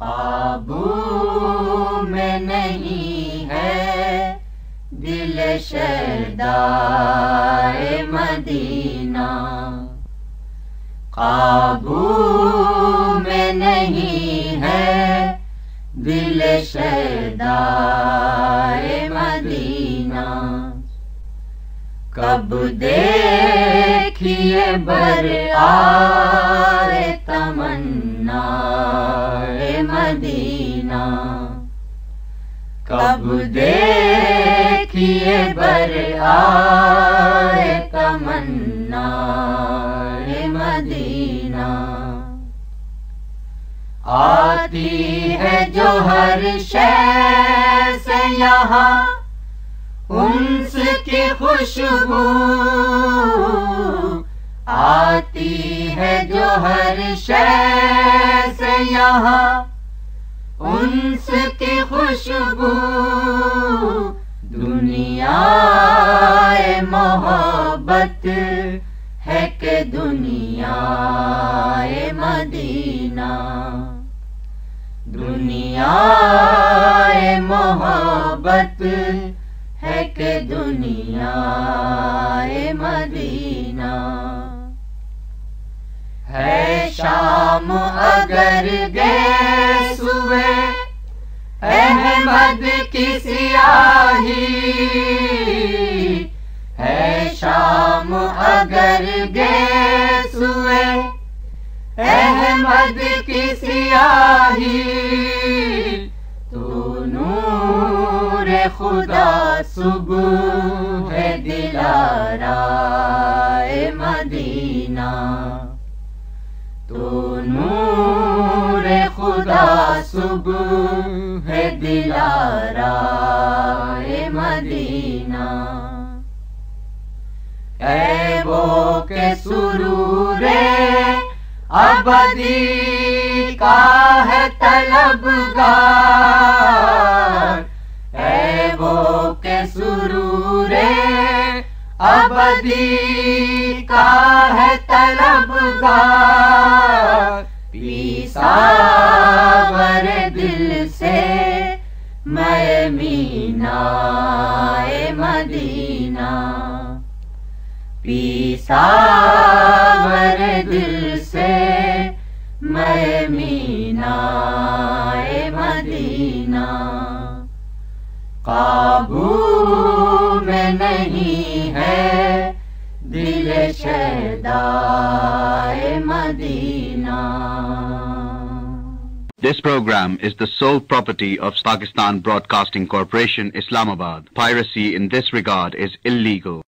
काबू में नहीं है दिल शहदाए मदीना, काबू में नहीं है दिल शहदाए मदीना। कब देखिए बरआए तमन्नाए मदीना, कब देखिए बरआए तमन्नाए मदीना। आती है जो हर शय से यहाँ उन्स की खुशबू, आती है जो हर शय से यहाँ उन्स की खुशबू। दुनियाए मोहब्बत है कि दुनियाए मदीना, दुनियाए मोहब्बत है कि दुनियाए मदीना। है शाम अगर गए सुबह अहमद की सियाही, है शाम अगर गए सुबह अहमद की सियाही। तू नूर खुदा सुबह है दिलाराए मदीना, तू नूर खुदा सुबह है दिलाराए मदीना। ऐ वो के सुरूरे अबदी का है तलबगार, ऐ वो के सुरूरे अबदी का है तलबगार। पीसावर दिल से मैं मीनाए मदीना, पीसावर दिल से मैं मीनाए मदीना। काबू में नहीं है दिल शहदाए Medina. This program is the sole property of Pakistan Broadcasting Corporation, Islamabad. Piracy in this regard is illegal.